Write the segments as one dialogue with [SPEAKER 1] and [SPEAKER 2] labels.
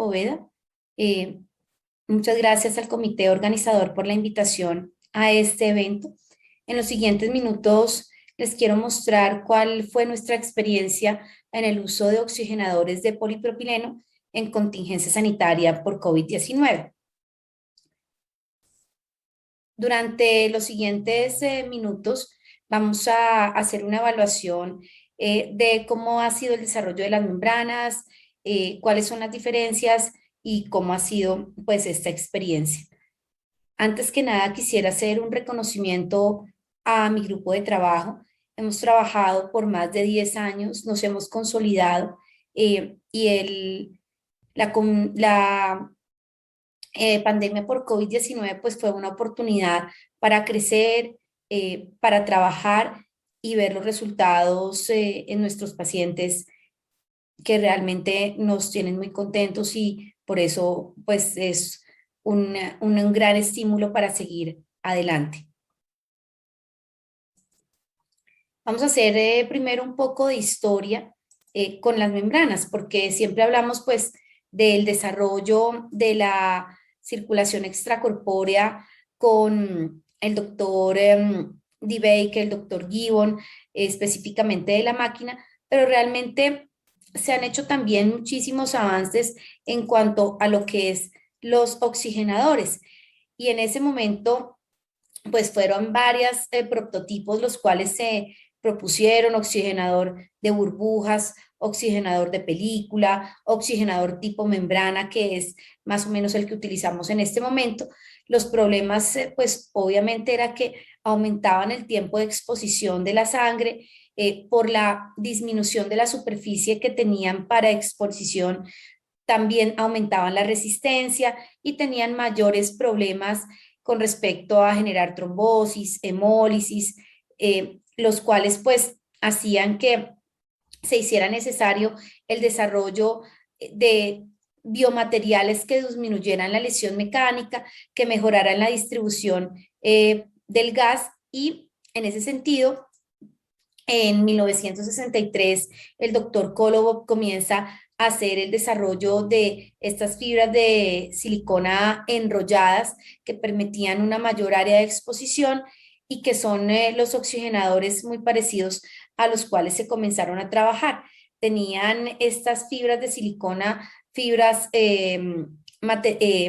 [SPEAKER 1] Poveda. Eh, Muchas gracias al comité organizador por la invitación a este evento. En los siguientes minutos les quiero mostrar cuál fue nuestra experiencia en el uso de oxigenadores de polipropileno en contingencia sanitaria por COVID-19. Durante los siguientes minutos vamos a hacer una evaluación de cómo ha sido el desarrollo de las membranas, cuáles son las diferencias y cómo ha sido pues esta experiencia. Antes que nada quisiera hacer un reconocimiento a mi grupo de trabajo. Hemos trabajado por más de 10 años, nos hemos consolidado y la pandemia por COVID-19 pues fue una oportunidad para crecer, para trabajar y ver los resultados en nuestros pacientes que realmente nos tienen muy contentos y por eso pues es un gran estímulo para seguir adelante. Vamos a hacer primero un poco de historia con las membranas, porque siempre hablamos pues del desarrollo de la circulación extracorpórea con el doctor DeBake, el doctor Gibbon, específicamente de la máquina, pero realmente se han hecho también muchísimos avances en cuanto a lo que es los oxigenadores. Y en ese momento, pues fueron varios prototipos los cuales se propusieron: oxigenador de burbujas, oxigenador de película, oxigenador tipo membrana, que es más o menos el que utilizamos en este momento. Los problemas, pues obviamente era que aumentaban el tiempo de exposición de la sangre por la disminución de la superficie que tenían para exposición. También aumentaban la resistencia y tenían mayores problemas con respecto a generar trombosis, hemólisis, los cuales pues hacían que se hiciera necesario el desarrollo de biomateriales que disminuyeran la lesión mecánica, que mejoraran la distribución del gas, y en ese sentido, en 1963, el doctor Kolobov comienza a hacer el desarrollo de estas fibras de silicona enrolladas que permitían una mayor área de exposición y que son los oxigenadores muy parecidos a los cuales se comenzaron a trabajar. Tenían estas fibras de silicona, fibras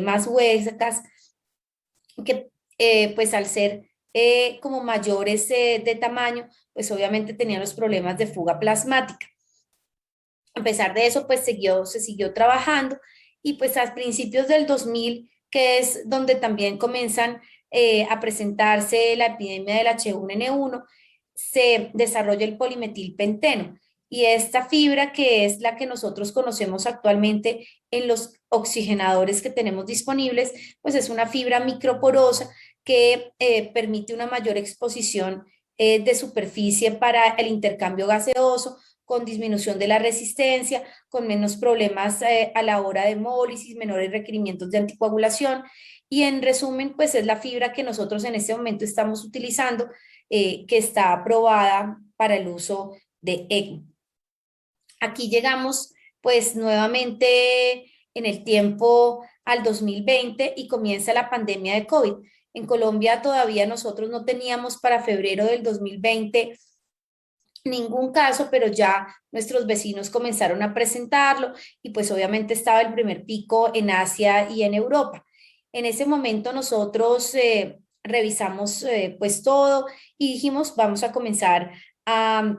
[SPEAKER 1] más huesas, que pues al ser como mayores de tamaño, pues obviamente tenían los problemas de fuga plasmática. A pesar de eso, pues se siguió trabajando, y pues a principios del 2000, que es donde también comienzan a presentarse la epidemia del H1N1, se desarrolla el polimetilpenteno. Y esta fibra, que es la que nosotros conocemos actualmente en los oxigenadores que tenemos disponibles, pues es una fibra microporosa que permite una mayor exposición de superficie para el intercambio gaseoso, con disminución de la resistencia, con menos problemas a la hora de hemólisis, menores requerimientos de anticoagulación. Y en resumen, pues es la fibra que nosotros en este momento estamos utilizando, que está aprobada para el uso de ECMO. Aquí llegamos pues nuevamente en el tiempo al 2020 y comienza la pandemia de COVID. En Colombia todavía nosotros no teníamos para febrero del 2020 ningún caso, pero ya nuestros vecinos comenzaron a presentarlo, y pues obviamente estaba el primer pico en Asia y en Europa. En ese momento nosotros revisamos pues todo y dijimos: vamos a comenzar a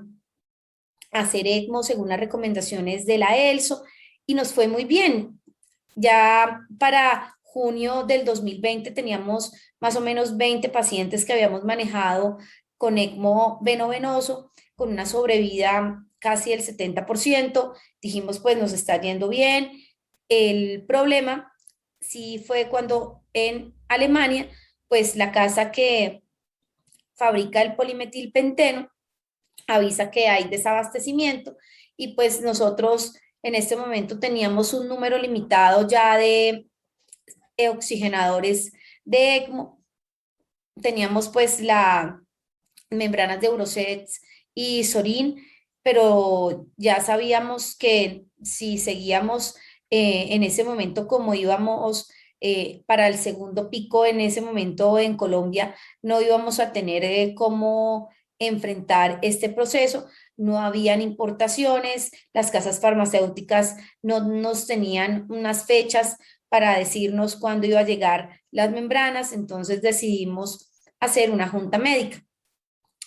[SPEAKER 1] hacer ECMO según las recomendaciones de la ELSO, y nos fue muy bien. Ya para junio del 2020 teníamos más o menos 20 pacientes que habíamos manejado con ECMO venovenoso, con una sobrevida casi del 70%. Dijimos, pues nos está yendo bien. El problema sí fue cuando en Alemania, pues la casa que fabrica el polimetilpenteno avisa que hay desabastecimiento, y pues nosotros en este momento teníamos un número limitado ya de oxigenadores de ECMO. Teníamos pues las membranas de Eurosets y Sorin, pero ya sabíamos que si seguíamos en ese momento, como íbamos para el segundo pico en ese momento en Colombia, no íbamos a tener cómo enfrentar este proceso, no habían importaciones, las casas farmacéuticas no nos tenían unas fechas para decirnos cuándo iba a llegar las membranas, entonces decidimos hacer una junta médica.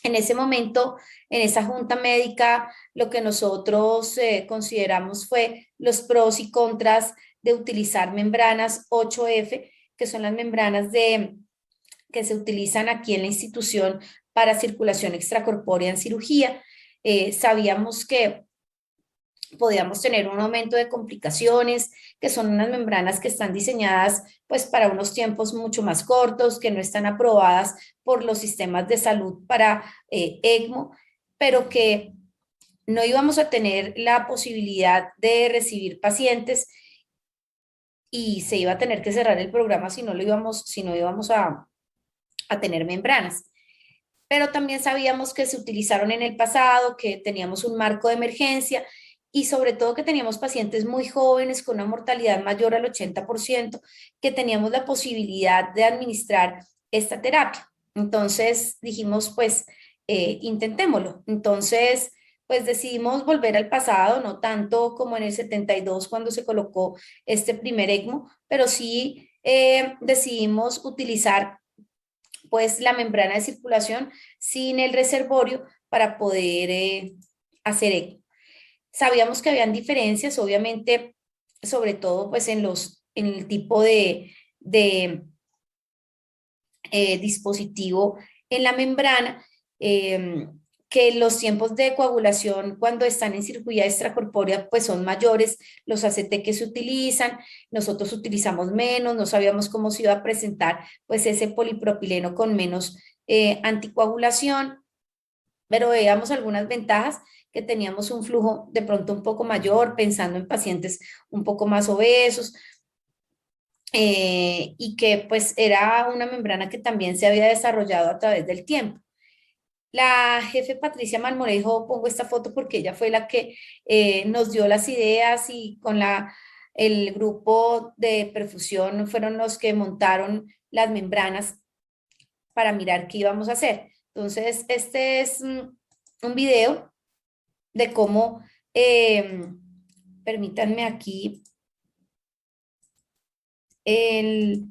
[SPEAKER 1] En ese momento, en esa junta médica, lo que nosotros consideramos fue los pros y contras de utilizar membranas 8F, que son las membranas que se utilizan aquí en la institución para circulación extracorpórea en cirugía. Sabíamos que podíamos tener un aumento de complicaciones, que son unas membranas que están diseñadas pues para unos tiempos mucho más cortos, que no están aprobadas por los sistemas de salud para ECMO, pero que no íbamos a tener la posibilidad de recibir pacientes y se iba a tener que cerrar el programa si no íbamos a tener membranas. Pero también sabíamos que se utilizaron en el pasado, que teníamos un marco de emergencia y sobre todo que teníamos pacientes muy jóvenes con una mortalidad mayor al 80%, que teníamos la posibilidad de administrar esta terapia. Entonces dijimos, pues, intentémoslo. Entonces, pues decidimos volver al pasado, no tanto como en el 72 cuando se colocó este primer ECMO, pero sí decidimos utilizar pues la membrana de circulación sin el reservorio para poder hacer eco. Sabíamos que habían diferencias, obviamente, sobre todo pues en el tipo de dispositivo en la membrana, eh, que los tiempos de coagulación cuando están en cirugía extracorpórea pues son mayores, los ACT que se utilizan, nosotros utilizamos menos, no sabíamos cómo se iba a presentar pues ese polipropileno con menos anticoagulación, pero veíamos algunas ventajas que teníamos un flujo de pronto un poco mayor, pensando en pacientes un poco más obesos, y que pues era una membrana que también se había desarrollado a través del tiempo. La jefe Patricia Marmolejo, pongo esta foto porque ella fue la que nos dio las ideas y con el grupo de perfusión fueron los que montaron las membranas para mirar qué íbamos a hacer. Entonces, este es un video de cómo, permítanme aquí, el,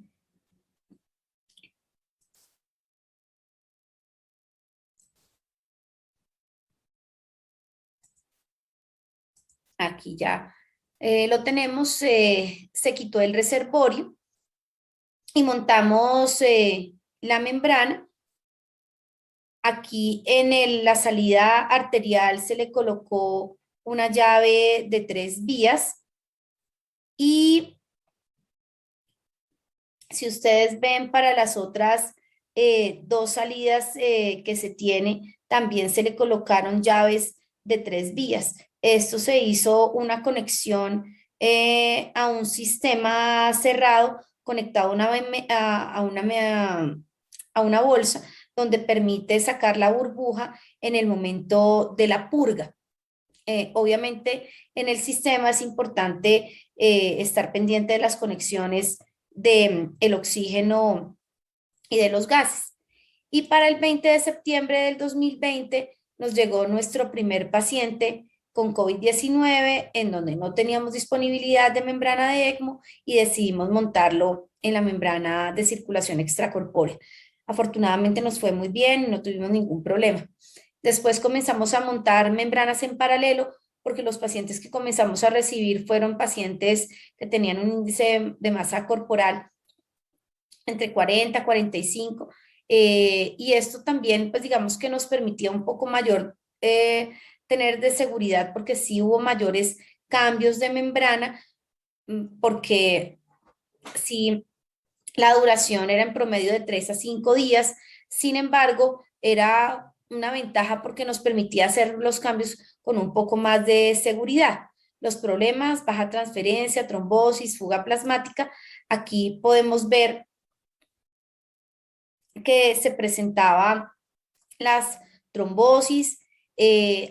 [SPEAKER 1] aquí ya lo tenemos, se quitó el reservorio y montamos la membrana. Aquí en la salida arterial se le colocó una llave de 3 vías y si ustedes ven para las otras 2 salidas que se tiene, también se le colocaron llaves de 3 vías. Esto se hizo una conexión a un sistema cerrado conectado a una bolsa donde permite sacar la burbuja en el momento de la purga. Obviamente en el sistema es importante estar pendiente de las conexiones del oxígeno y de los gases. Y para el 20 de septiembre del 2020 nos llegó nuestro primer paciente con COVID-19, en donde no teníamos disponibilidad de membrana de ECMO y decidimos montarlo en la membrana de circulación extracorpórea. Afortunadamente nos fue muy bien, no tuvimos ningún problema. Después comenzamos a montar membranas en paralelo porque los pacientes que comenzamos a recibir fueron pacientes que tenían un índice de masa corporal entre 40 y 45, y esto también, pues digamos que nos permitía un poco mayor tener de seguridad porque sí hubo mayores cambios de membrana, porque sí la duración era en promedio de 3 a 5 días, sin embargo, era una ventaja porque nos permitía hacer los cambios con un poco más de seguridad. Los problemas, baja transferencia, trombosis, fuga plasmática, aquí podemos ver que se presentaban las trombosis.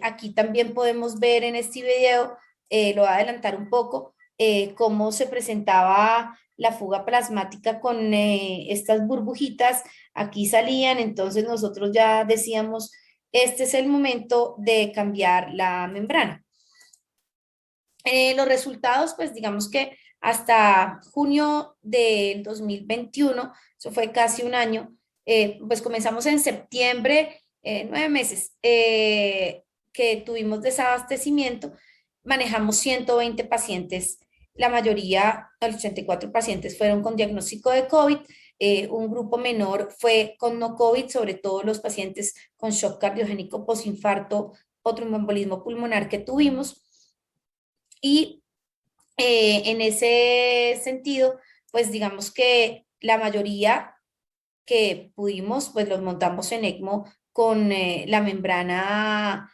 [SPEAKER 1] Aquí también podemos ver en este video, lo voy a adelantar un poco, cómo se presentaba la fuga plasmática con estas burbujitas, aquí salían, entonces nosotros ya decíamos, este es el momento de cambiar la membrana. Los resultados, pues digamos que hasta junio del 2021, eso fue casi un año, pues comenzamos en septiembre, 9 meses, que tuvimos desabastecimiento, manejamos 120 pacientes, la mayoría, el 84 pacientes fueron con diagnóstico de COVID, un grupo menor fue con no COVID, sobre todo los pacientes con shock cardiogénico posinfarto, otro embolismo pulmonar que tuvimos. Y en ese sentido, pues digamos que la mayoría que pudimos, pues los montamos en ECMO con la membrana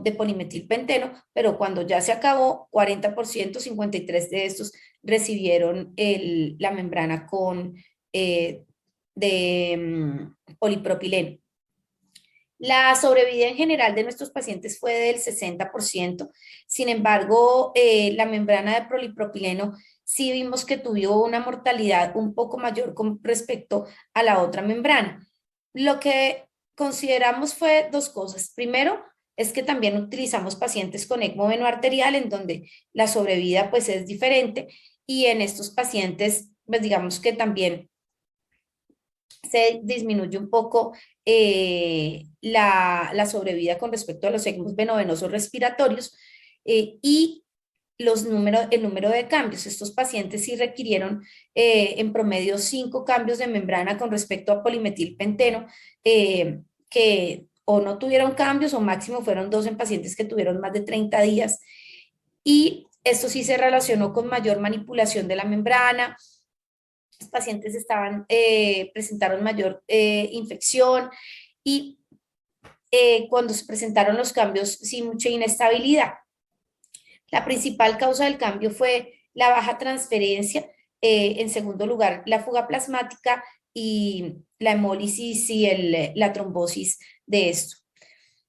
[SPEAKER 1] de polimetilpenteno, pero cuando ya se acabó, 40%, 53 de estos recibieron la membrana con polipropileno. La sobrevida en general de nuestros pacientes fue del 60%. Sin embargo, la membrana de polipropileno sí vimos que tuvo una mortalidad un poco mayor con respecto a la otra membrana. Lo que consideramos fue dos cosas. Primero, es que también utilizamos pacientes con ECMO venoarterial en donde la sobrevida pues es diferente y en estos pacientes pues digamos que también se disminuye un poco la sobrevida con respecto a los ECMOs venovenosos respiratorios y el número de cambios. Estos pacientes sí requirieron en promedio 5 cambios de membrana con respecto a polimetilpenteno, que o no tuvieron cambios o máximo fueron 2 en pacientes que tuvieron más de 30 días. Y esto sí se relacionó con mayor manipulación de la membrana, los pacientes presentaron mayor infección y cuando se presentaron los cambios, sí, mucha inestabilidad. La principal causa del cambio fue la baja transferencia, en segundo lugar, la fuga plasmática y la hemólisis y la trombosis de esto,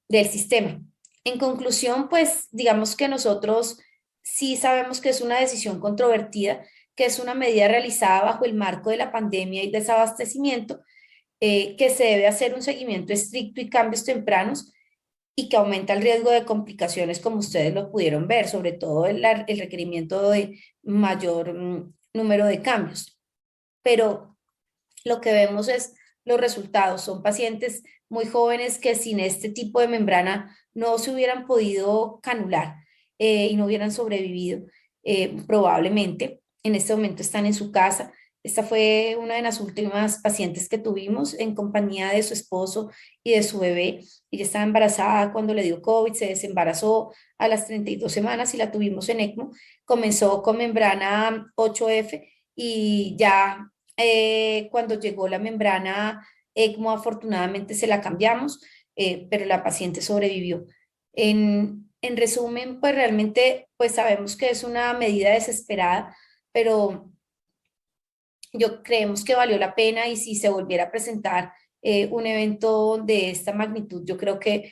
[SPEAKER 1] del sistema. En conclusión, pues digamos que nosotros sí sabemos que es una decisión controvertida, que es una medida realizada bajo el marco de la pandemia y desabastecimiento, que se debe hacer un seguimiento estricto y cambios tempranos y que aumenta el riesgo de complicaciones, como ustedes lo pudieron ver, sobre todo el requerimiento de mayor número de cambios. Pero lo que vemos es los resultados. Son pacientes muy jóvenes que sin este tipo de membrana no se hubieran podido canular y no hubieran sobrevivido probablemente. En este momento están en su casa. Esta fue una de las últimas pacientes que tuvimos en compañía de su esposo y de su bebé. Ella estaba embarazada cuando le dio COVID, se desembarazó a las 32 semanas y la tuvimos en ECMO. Comenzó con membrana 8F y ya cuando llegó la membrana ECMO, afortunadamente se la cambiamos, pero la paciente sobrevivió. En resumen, pues realmente pues sabemos que es una medida desesperada, pero yo creemos que valió la pena y si se volviera a presentar un evento de esta magnitud, yo creo que